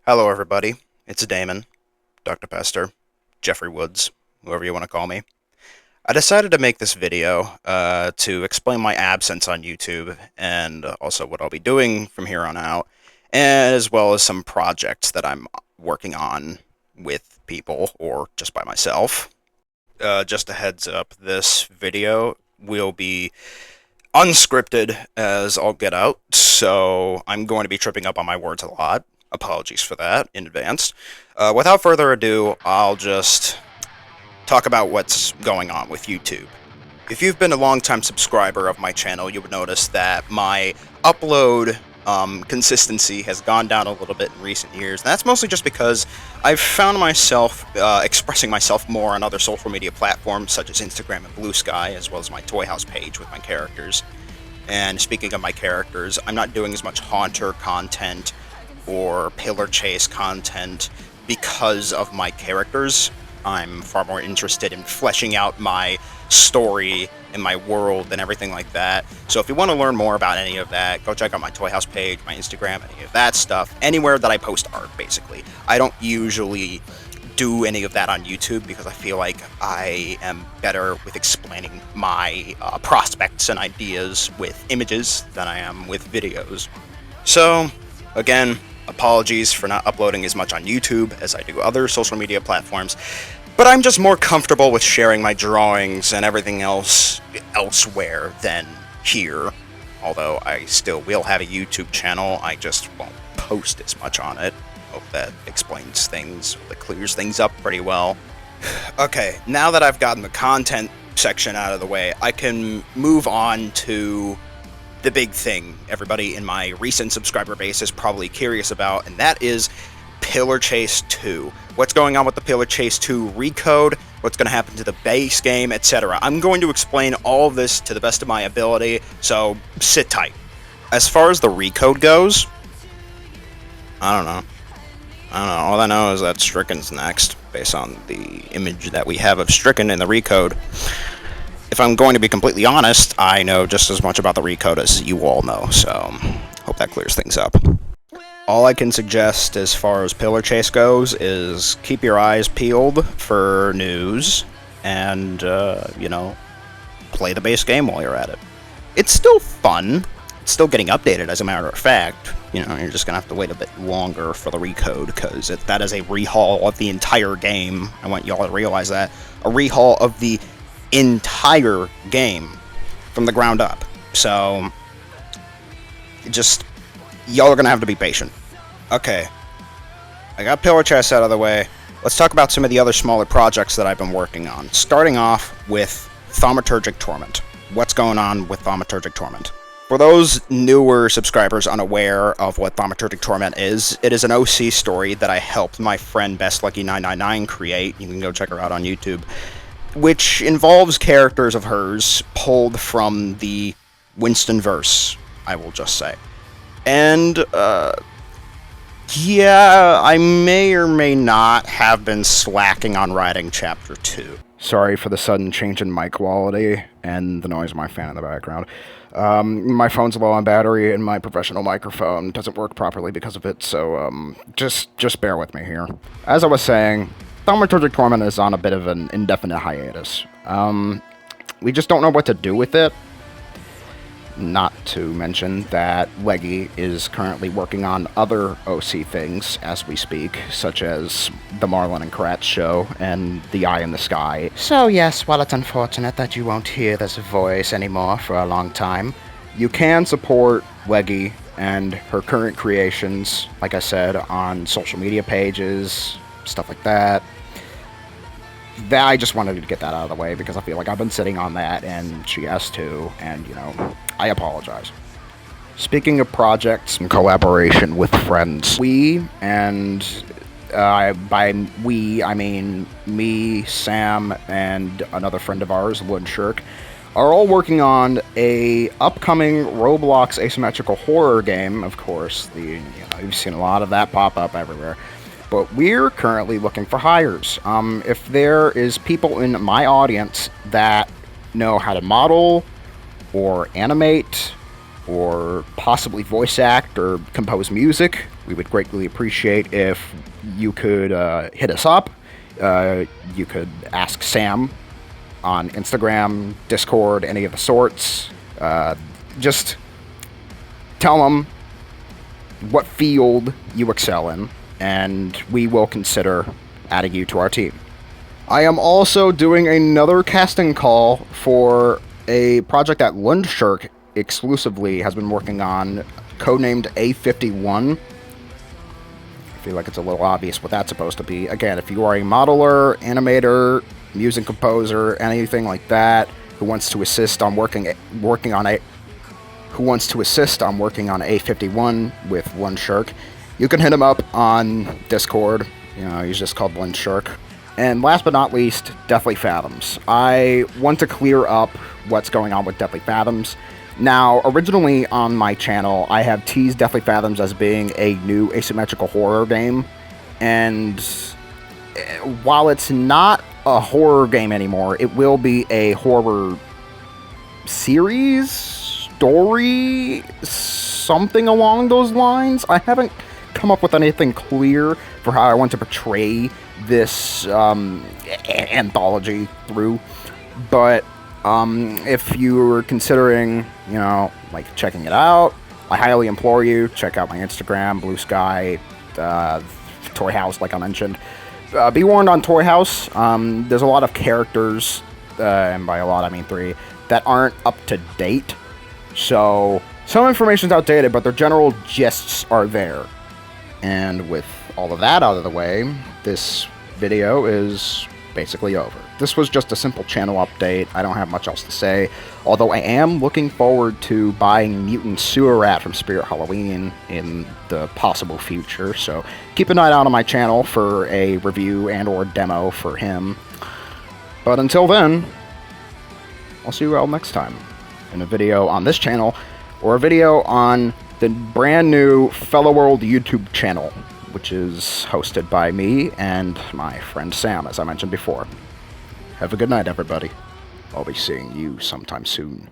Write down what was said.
Hello, everybody. It's Damon, Dr. Pester, Jeffrey Woods, whoever you want to call me. I decided to make this video to explain my absence on YouTube and also what I'll be doing from here on out, as well as some projects that I'm working on with people or just by myself. Just a heads up, this video will be unscripted as all get out, so I'm going to be tripping up on my words a lot. Apologies for that in advance. Without further ado, I'll just talk about what's going on with YouTube. If you've been a long-time subscriber of my channel, you would notice that my upload consistency has gone down a little bit in recent years. And that's mostly just because I've found myself expressing myself more on other social media platforms such as Instagram and Blue Sky, as well as my Toy House page with my characters. And speaking of my characters, I'm not doing as much Haunter content or Pillar Chase content because of my characters. I'm far more interested in fleshing out my story and my world and everything like that. So if you want to learn more about any of that, go check out my Toy House page, my Instagram, any of that stuff, anywhere that I post art, basically. I don't usually do any of that on YouTube because I feel like I am better with explaining my prospects and ideas with images than I am with videos. So, again, apologies for not uploading as much on YouTube as I do other social media platforms, but I'm just more comfortable with sharing my drawings and everything else elsewhere than here. Although I still will have a YouTube channel, I just won't post as much on it. Hope that explains things, that clears things up pretty well. Okay, now that I've gotten the content section out of the way, I can move on to the big thing everybody in my recent subscriber base is probably curious about, and that is Pillar Chase 2. What's going on with the Pillar Chase 2 recode, what's going to happen to the base game, etc. I'm going to explain all of this to the best of my ability, so sit tight. As far as the recode goes, I don't know. All I know is that Stricken's next, based on the image that we have of Stricken in the recode. If I'm going to be completely honest, I know just as much about the recode as you all know, so hope that clears things up. All I can suggest as far as Pillar Chase goes is keep your eyes peeled for news and, play the base game while you're at it. It's still fun. It's still getting updated, as a matter of fact. You're just going to have to wait a bit longer for the recode, because that is a rehaul of the entire game. I want y'all to realize that. A rehaul of the entire game from the ground up. So, y'all are gonna have to be patient. Okay, I got Pillar Chase out of the way. Let's talk about some of the other smaller projects that I've been working on. Starting off with Thaumaturgic Torment. What's going on with Thaumaturgic Torment? For those newer subscribers unaware of what Thaumaturgic Torment is, it is an OC story that I helped my friend BestLucky999 create. You can go check her out on YouTube. Which involves characters of hers pulled from the Winston verse, I will just say. And, yeah, I may or may not have been slacking on writing Chapter 2. Sorry for the sudden change in mic quality and the noise of my fan in the background. My phone's low on battery and my professional microphone doesn't work properly because of it, so, just bear with me here. As I was saying, Thaumaturgic Torment is on a bit of an indefinite hiatus. We just don't know what to do with it. Not to mention that Leggy is currently working on other OC things as we speak, such as the Marlon and Kratz show and The Eye in the Sky. So yes, while it's unfortunate that you won't hear this voice anymore for a long time, you can support Leggy and her current creations, like I said, on social media pages, stuff like that. I just wanted to get that out of the way because I feel like I've been sitting on that and she has to, and, I apologize. Speaking of projects and collaboration with friends, we, and by we, I mean me, Sam, and another friend of ours, Woodshirk, are all working on a upcoming Roblox asymmetrical horror game. Of course, you've seen a lot of that pop up everywhere. But we're currently looking for hires. If there is people in my audience that know how to model or animate or possibly voice act or compose music, we would greatly appreciate if you could hit us up. You could ask Sam on Instagram, Discord, any of the sorts. Just tell him what field you excel in, and we will consider adding you to our team. I am also doing another casting call for a project that Lundshirk exclusively has been working on, codenamed A51. I feel like it's a little obvious what that's supposed to be. Again, if you are a modeler, animator, music composer, anything like that, who wants to assist on working on A51 with Lundshirk, you can hit him up on Discord. You know, he's just called Lundshirk. And last but not least, Deathly Fathoms. I want to clear up what's going on with Deathly Fathoms. Now, originally on my channel, I have teased Deathly Fathoms as being a new asymmetrical horror game. And while it's not a horror game anymore, it will be a horror series, story, something along those lines. I haven't come up with anything clear for how I want to portray this anthology through, but if you're considering, you know, like checking it out, I highly implore you, check out my Instagram, Blue Sky, Toy House, like I mentioned. Be warned on Toy House, there's a lot of characters, and by a lot I mean 3, that aren't up to date, so some information's outdated, but their general gists are there. And with all of that out of the way, this video is basically over. This was just a simple channel update. I don't have much else to say, although I am looking forward to buying Mutant Sewer Rat from Spirit Halloween in the possible future, so keep an eye out on my channel for a review and or demo for him. But until then, I'll see you all next time in a video on this channel, or a video on the brand new Fellow World YouTube channel, which is hosted by me and my friend Sam, as I mentioned before. Have a good night, everybody. I'll be seeing you sometime soon.